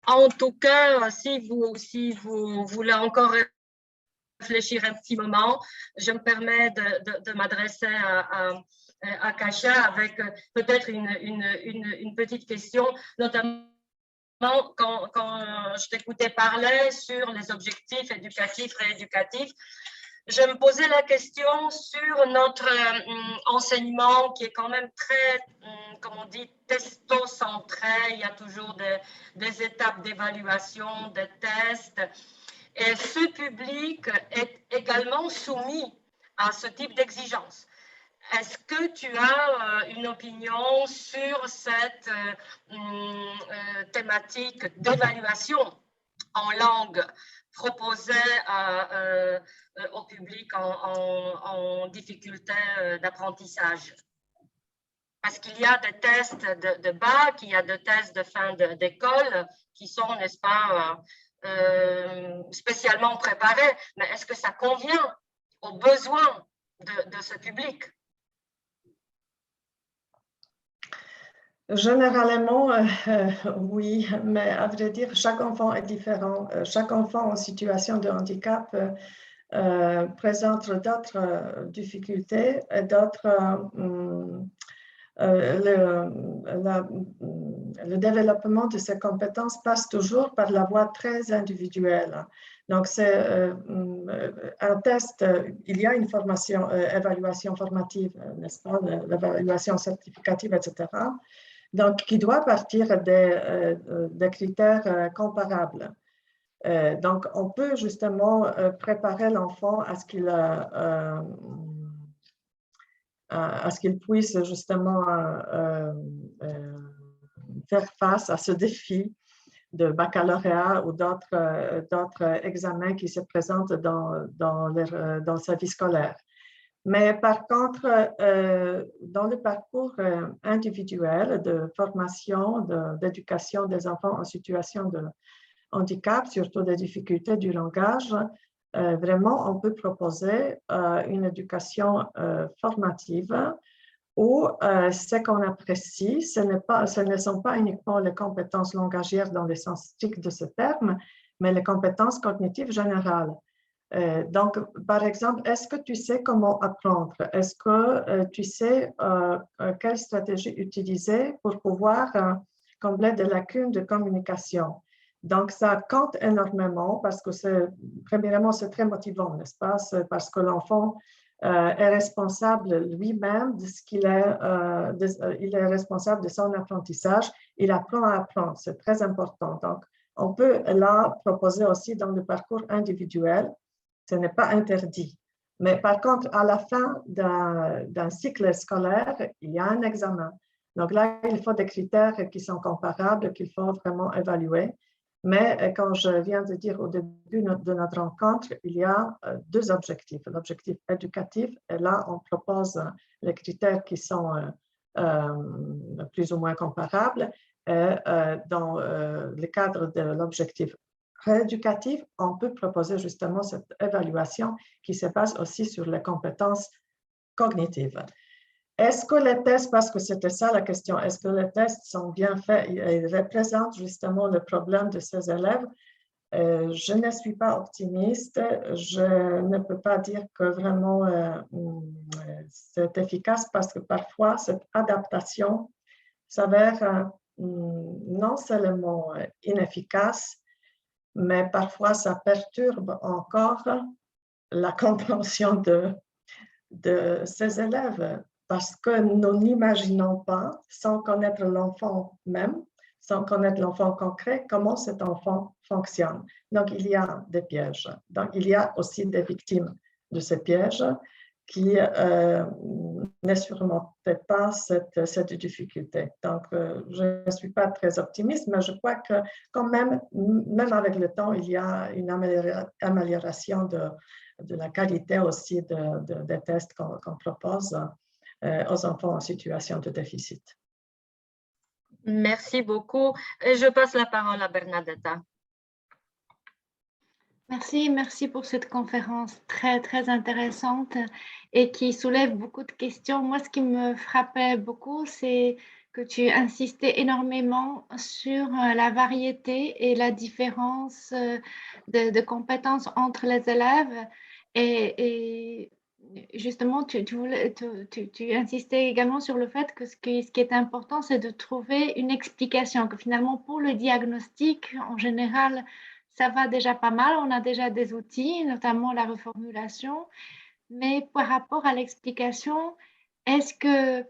En tout cas, si vous voulez encore réfléchir un petit moment, je me permets de m'adresser à Kasia avec peut-être une petite question, notamment quand je t'écoutais parler sur les objectifs éducatifs, rééducatifs. Je me posais la question sur notre enseignement qui est quand même très, comme on dit, testo-centré. Il y a toujours des étapes d'évaluation, des tests. Et ce public est également soumis à ce type d'exigence. Est-ce que tu as une opinion sur cette thématique d'évaluation en langue proposée au public en difficulté d'apprentissage? Parce qu'il y a des tests de bac, il y a des tests de fin d'école qui sont, n'est-ce pas, spécialement préparés. Mais est-ce que ça convient aux besoins de ce public? Généralement, oui, mais à vrai dire, chaque enfant est différent. Chaque enfant en situation de handicap présente d'autres difficultés et d'autres... le développement de ces compétences passe toujours par la voie très individuelle. Donc, c'est un test, il y a une formation, évaluation formative, n'est-ce pas, l'évaluation certificative, etc., donc qui doit partir des critères comparables. Donc, on peut justement préparer l'enfant à ce qu'il puisse justement faire face à ce défi de baccalauréat ou d'autres examens qui se présentent dans sa vie scolaire. Mais par contre, dans le parcours individuel de formation, d'éducation des enfants en situation de handicap, surtout des difficultés du langage, vraiment, on peut proposer une éducation formative où ce qu'on apprécie, ce ne sont pas uniquement les compétences langagières dans le sens strict de ce terme, mais les compétences cognitives générales. Donc, par exemple, est-ce que tu sais comment apprendre? Est-ce que tu sais quelle stratégie utiliser pour pouvoir combler des lacunes de communication? Donc, ça compte énormément parce que premièrement, c'est très motivant, n'est-ce pas? Parce que l'enfant est responsable lui-même de ce qu'il est, il est responsable de son apprentissage. Il apprend à apprendre, c'est très important. Donc, on peut là proposer aussi dans le parcours individuel. Ce n'est pas interdit. Mais par contre, à la fin d'un cycle scolaire, il y a un examen. Donc là, il faut des critères qui sont comparables, qu'il faut vraiment évaluer. Mais comme je viens de dire au début de notre rencontre, il y a deux objectifs. L'objectif éducatif, et là, on propose les critères qui sont plus ou moins comparables. Et dans le cadre de l'objectif rééducatif, on peut proposer justement cette évaluation qui se base aussi sur les compétences cognitives. Est-ce que les tests, parce que c'était ça la question, est-ce que les tests sont bien faits et représentent justement le problème de ces élèves? Je ne suis pas optimiste. Je ne peux pas dire que vraiment c'est efficace parce que parfois cette adaptation s'avère non seulement inefficace, mais parfois ça perturbe encore la compréhension de ces élèves parce que nous n'imaginons pas, sans connaître l'enfant même, sans connaître l'enfant concret, comment cet enfant fonctionne. Donc, il y a des pièges. Donc, il y a aussi des victimes de ces pièges qui ne surmontaient pas cette difficulté. Donc, je ne suis pas très optimiste, mais je crois que quand même avec le temps, il y a une amélioration de la qualité aussi des tests qu'on propose aux enfants en situation de déficit. Merci beaucoup. Et je passe la parole à Bernadetta. Merci pour cette conférence très, très intéressante et qui soulève beaucoup de questions. Moi, ce qui me frappait beaucoup, c'est que tu insistais énormément sur la variété et la différence de compétences entre les élèves. Et justement, tu insistais également sur le fait que ce qui est important, c'est de trouver une explication, que finalement, pour le diagnostic, en général, ça va déjà pas mal. On a déjà des outils, notamment la reformulation. Mais par rapport à l'explication, est-ce que,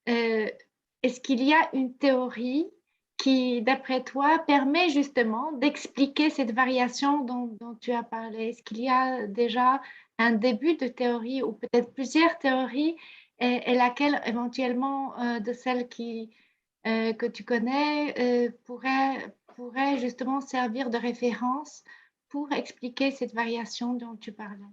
est-ce qu'il y a une théorie qui, d'après toi, permet justement d'expliquer cette variation dont tu as parlé? Est-ce qu'il y a déjà un début de théorie ou peut-être plusieurs théories et laquelle éventuellement de celles que tu connais pourrait justement servir de référence pour expliquer cette variation dont tu parlais?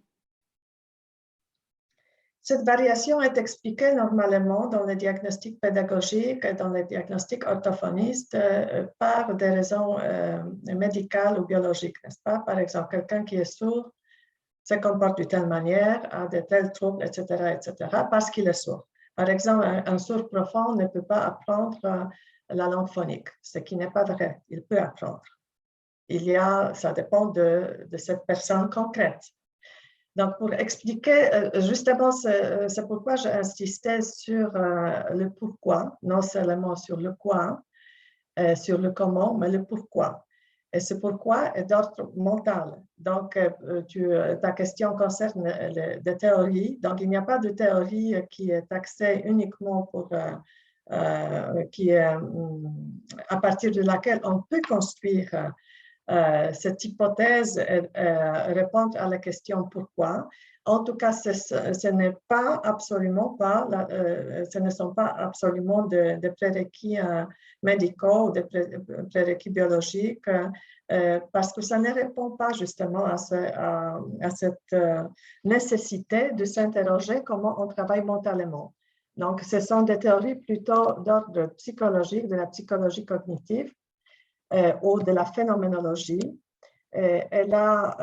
Cette variation est expliquée normalement dans les diagnostics pédagogiques et dans les diagnostics orthophonistes par des raisons médicales ou biologiques, n'est-ce pas? Par exemple, quelqu'un qui est sourd se comporte de telle manière, a de tels troubles, etc., parce qu'il est sourd. Par exemple, un sourd profond ne peut pas apprendre la langue phonique, ce qui n'est pas vrai. Il peut apprendre. Ça dépend de cette personne concrète. Donc, pour expliquer, justement, c'est pourquoi j'insistais sur le pourquoi, non seulement sur le quoi, sur le comment, mais le pourquoi. Et ce pourquoi est d'ordre mental. Donc, ta question concerne des théories. Donc, il n'y a pas de théorie qui est axée uniquement pour, à partir de laquelle on peut construire cette hypothèse répond à la question pourquoi. En tout cas, ce n'est pas absolument pas, ce ne sont pas absolument des prérequis médicaux ou des prérequis biologiques parce que ça ne répond pas justement à cette nécessité de s'interroger comment on travaille mentalement. Donc, ce sont des théories plutôt d'ordre psychologique, de la psychologie cognitive, ou de la phénoménologie. Et là,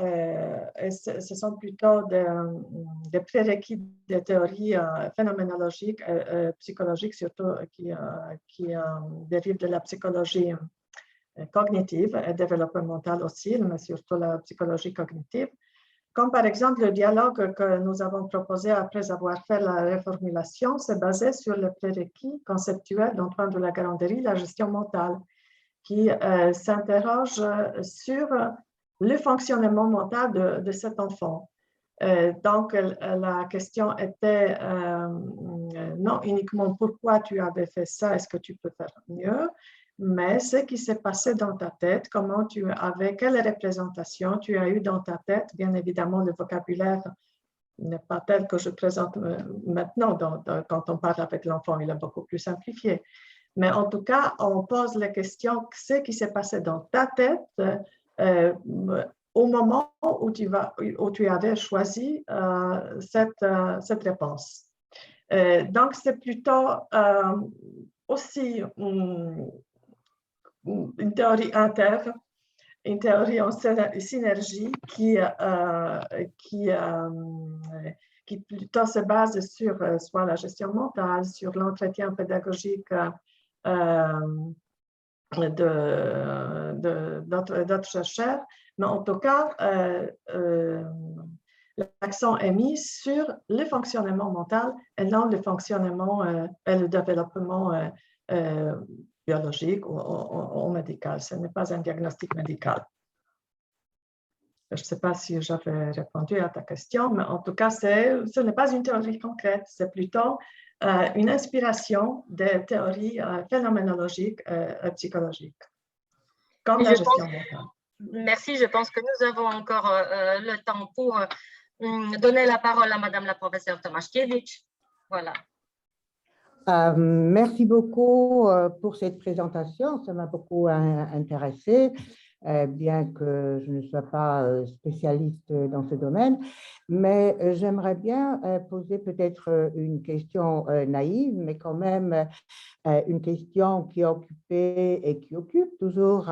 ce sont plutôt des prérequis de théories phénoménologiques, psychologiques surtout, qui dérivent de la psychologie cognitive et développementale aussi, mais surtout la psychologie cognitive. Comme par exemple le dialogue que nous avons proposé après avoir fait la reformulation, c'est basé sur le prérequis conceptuel d'Antoine de la Garandrie, la gestion mentale, qui s'interroge sur le fonctionnement mental de cet enfant. Donc, la question était non uniquement pourquoi tu avais fait ça, est-ce que tu peux faire mieux, mais ce qui s'est passé dans ta tête, quelle représentation tu as eu dans ta tête. Bien évidemment, le vocabulaire n'est pas tel que je présente maintenant. Quand on parle avec l'enfant, il est beaucoup plus simplifié. Mais en tout cas, on pose la question, ce qui s'est passé dans ta tête au moment où tu avais choisi cette réponse. Donc, c'est plutôt aussi une théorie interne, une théorie en synergie qui plutôt se base sur soit la gestion mentale, sur l'entretien pédagogique d'autres chercheurs, mais en tout cas, l'accent est mis sur le fonctionnement mental et non le fonctionnement et le développement biologique ou médical. Ce n'est pas un diagnostic médical. Je ne sais pas si j'avais répondu à ta question, mais en tout cas, ce n'est pas une théorie concrète, c'est plutôt une inspiration des théories phénoménologiques et psychologiques, comme la gestion mentale. Merci, je pense que nous avons encore le temps pour donner la parole à Madame la professeure Tomaszkiewicz. Voilà. Merci beaucoup pour cette présentation, ça m'a beaucoup intéressé. bien que je ne sois pas spécialiste dans ce domaine. Mais j'aimerais bien poser peut-être une question naïve, mais quand même une question qui a occupé et qui occupe toujours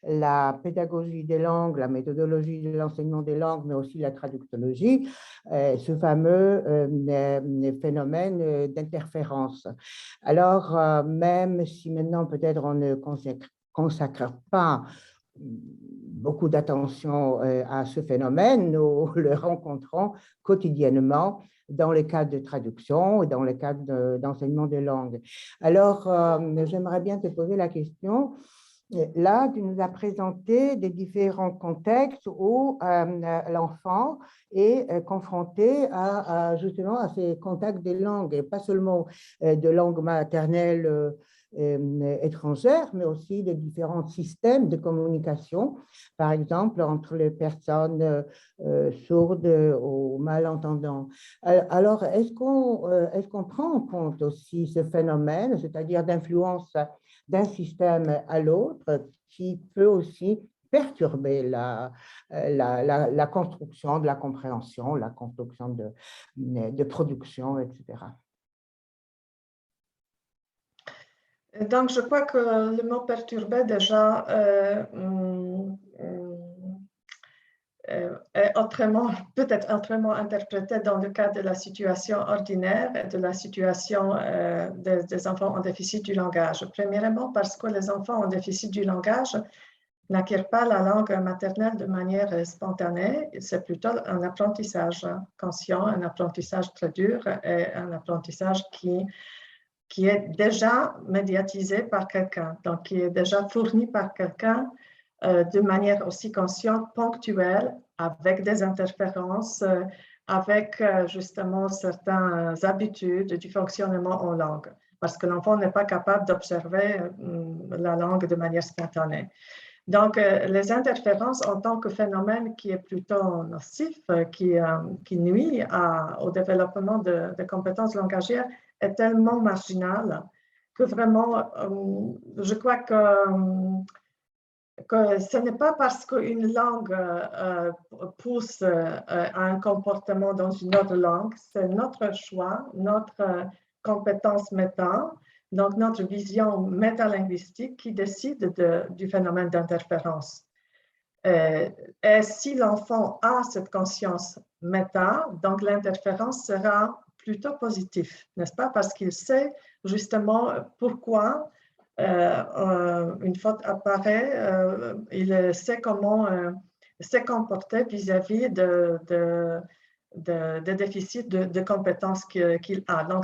la pédagogie des langues, la méthodologie de l'enseignement des langues, mais aussi la traductologie, ce fameux phénomène d'interférence. Alors, même si maintenant peut-être on ne consacre pas beaucoup d'attention à ce phénomène, nous le rencontrons quotidiennement dans les cadres de traduction et dans les cadres d'enseignement des langues. Alors, j'aimerais bien te poser la question. Là, tu nous as présenté des différents contextes où l'enfant est confronté justement à ces contacts des langues, et pas seulement de langue maternelle étrangères, mais aussi de différents systèmes de communication, par exemple entre les personnes sourdes ou malentendants. Alors, est-ce qu'on prend en compte aussi ce phénomène, c'est-à-dire d'influence d'un système à l'autre, qui peut aussi perturber la construction de la compréhension, la construction de production, etc. Donc, je crois que le mot perturber déjà est peut-être autrement interprété dans le cas de la situation ordinaire et de la situation des enfants en déficit du langage. Premièrement, parce que les enfants en déficit du langage n'acquièrent pas la langue maternelle de manière spontanée, c'est plutôt un apprentissage conscient, un apprentissage très dur et un apprentissage qui est déjà médiatisé par quelqu'un, donc qui est déjà fourni par quelqu'un de manière aussi consciente, ponctuelle, avec des interférences, avec justement certaines habitudes du fonctionnement en langue, parce que l'enfant n'est pas capable d'observer la langue de manière spontanée. Donc, les interférences en tant que phénomène qui est plutôt nocif, qui nuit au développement de compétences langagières, est tellement marginal que vraiment, je crois que ce n'est pas parce qu'une langue pousse à un comportement dans une autre langue, c'est notre choix, notre compétence méta, donc notre vision métalinguistique qui décide du phénomène d'interférence. Et si l'enfant a cette conscience méta, donc l'interférence sera plutôt positive, n'est-ce pas? Parce qu'il sait justement pourquoi une faute apparaît, il sait comment se comporter vis-à-vis de déficits de compétences qu'il a. Donc,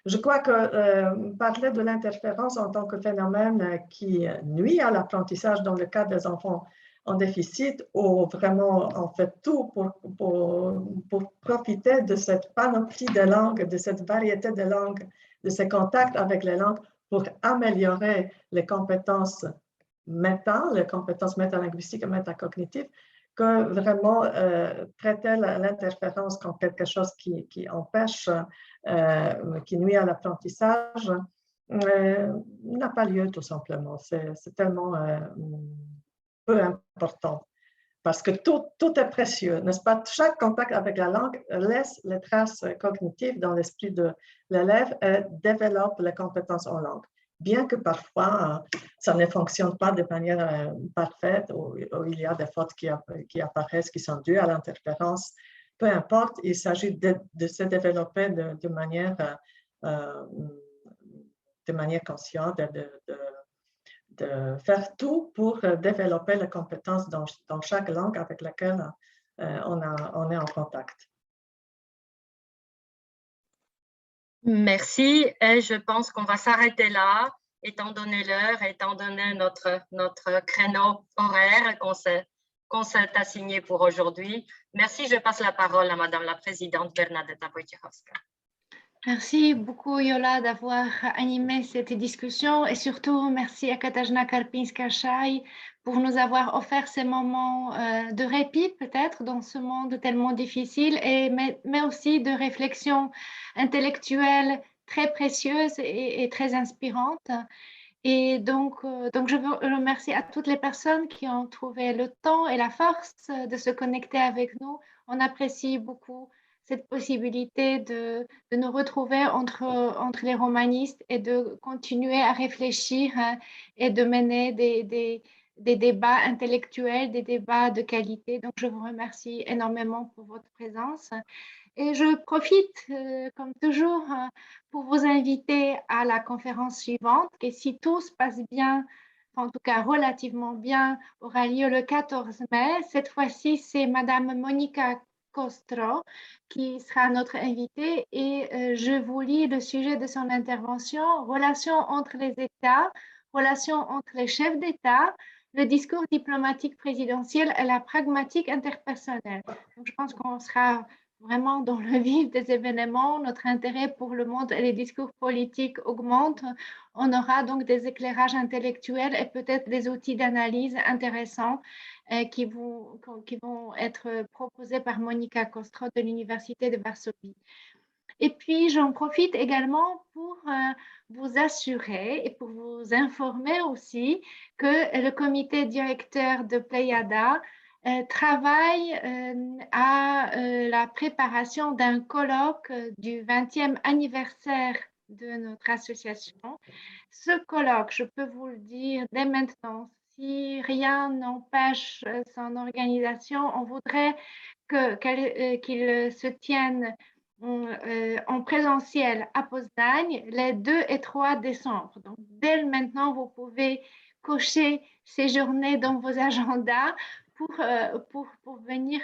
je crois que parler de l'interférence en tant que phénomène qui nuit à l'apprentissage dans le cas des enfants en déficit, ou vraiment on fait tout pour profiter de cette panoplie de langues, de cette variété de langues, de ces contacts avec les langues, pour améliorer les compétences métalinguistiques et métacognitives, que vraiment traiter l'interférence comme quelque chose qui empêche, qui nuit à l'apprentissage, n'a pas lieu tout simplement. C'est tellement peu important. Parce que tout est précieux, n'est-ce pas? Chaque contact avec la langue laisse les traces cognitives dans l'esprit de l'élève et développe les compétences en langue. Bien que parfois, ça ne fonctionne pas de manière parfaite, ou il y a des fautes qui apparaissent, qui sont dues à l'interférence, peu importe, il s'agit de se développer de manière consciente, de faire tout pour développer les compétences dans chaque langue avec laquelle on est en contact. Merci. Et je pense qu'on va s'arrêter là, étant donné l'heure, étant donné notre créneau horaire qu'on s'est assigné pour aujourd'hui. Merci. Je passe la parole à Madame la Présidente Bernadetta Wojciechowska. Merci beaucoup, Yola, d'avoir animé cette discussion, et surtout merci à Katarzyna Karpińska-Szaj pour nous avoir offert ces moments de répit peut-être dans ce monde tellement difficile, mais aussi de réflexion intellectuelle très précieuse et très inspirante. Et donc, je veux remercier à toutes les personnes qui ont trouvé le temps et la force de se connecter avec nous. On apprécie beaucoup cette possibilité de nous retrouver entre les romanistes et de continuer à réfléchir et de mener des débats intellectuels, des débats de qualité. Donc, je vous remercie énormément pour votre présence. Et je profite, comme toujours, pour vous inviter à la conférence suivante, qui, si tout se passe bien, en tout cas relativement bien, aura lieu le 14 mai. Cette fois-ci, c'est Madame Monica Costro qui sera notre invitée et je vous lis le sujet de son intervention, relations entre les États, relations entre les chefs d'État, le discours diplomatique présidentiel et la pragmatique interpersonnelle. Donc, je pense qu'on sera vraiment dans le vif des événements. Notre intérêt pour le monde et les discours politiques augmente. On aura donc des éclairages intellectuels et peut-être des outils d'analyse intéressants qui vont être proposés par Monica Costro de l'Université de Varsovie. Et puis, j'en profite également pour vous assurer et pour vous informer aussi que le comité directeur de Pléiada travaille à la préparation d'un colloque du 20e anniversaire de notre association. Ce colloque, je peux vous le dire dès maintenant, si rien n'empêche son organisation, on voudrait qu'il se tienne en présentiel à Poznań les 2 et 3 décembre. Donc, dès maintenant, vous pouvez cocher ces journées dans vos agendas pour venir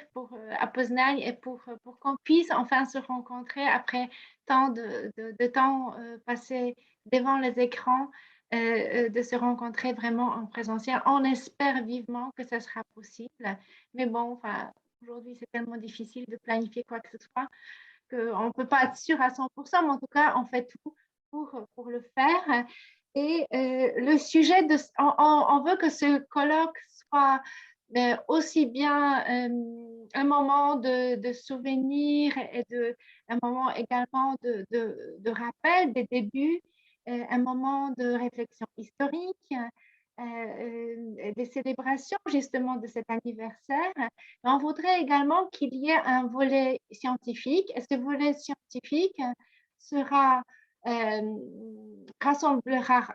à Poznań et pour qu'on puisse enfin se rencontrer après tant de temps passé devant les écrans, de se rencontrer vraiment en présentiel. On espère vivement que ça sera possible. Mais bon, enfin, aujourd'hui, c'est tellement difficile de planifier quoi que ce soit qu'on ne peut pas être sûr à 100%, mais en tout cas, on fait tout pour le faire. Et le sujet, on veut que ce colloque soit aussi bien un moment de souvenir et un moment également de rappel des débuts, un moment de réflexion historique, des célébrations justement de cet anniversaire. Mais on voudrait également qu'il y ait un volet scientifique. Et ce volet scientifique rassemblera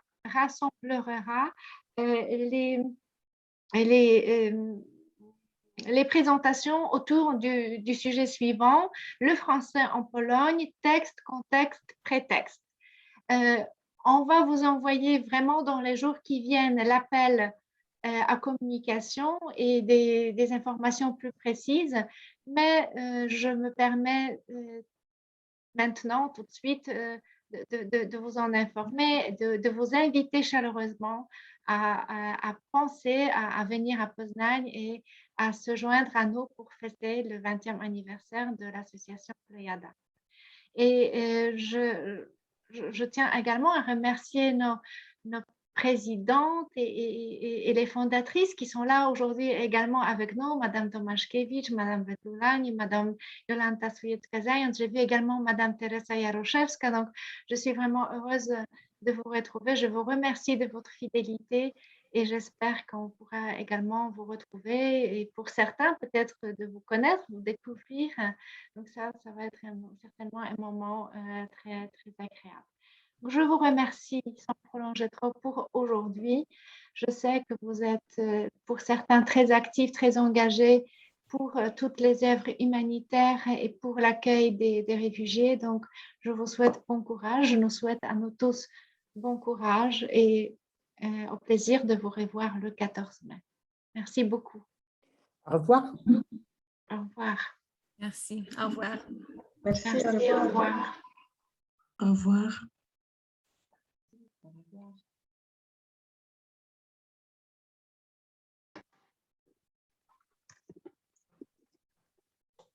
les présentations autour du sujet suivant, le français en Pologne, texte, contexte, prétexte. On va vous envoyer vraiment dans les jours qui viennent l'appel à communication et des informations plus précises, mais je me permets maintenant, tout de suite, de vous en informer, de vous inviter chaleureusement à penser à venir à Poznań et à se joindre à nous pour fêter le 20e anniversaire de l'association Pléiada. Et je tiens également à remercier nos présidentes et les fondatrices qui sont là aujourd'hui également avec nous, Madame Tomaszkiewicz, Madame Vetulani, Madame Jolanta Sujecka-Zając. J'ai vu également Madame Teresa Jaroszewska. Donc, je suis vraiment heureuse de vous retrouver. Je vous remercie de votre fidélité et j'espère qu'on pourra également vous retrouver et pour certains, peut-être de vous connaître, vous découvrir. Donc, ça va être certainement un moment très, très agréable. Je vous remercie sans prolonger trop pour aujourd'hui. Je sais que vous êtes pour certains très actifs, très engagés pour toutes les œuvres humanitaires et pour l'accueil des réfugiés. Donc, je vous souhaite bon courage. Je nous souhaite à nous tous bon courage et au plaisir de vous revoir le 14 mai. Merci beaucoup. Au revoir. Au revoir. Merci. Au revoir. Merci, Merci, au revoir. Au revoir.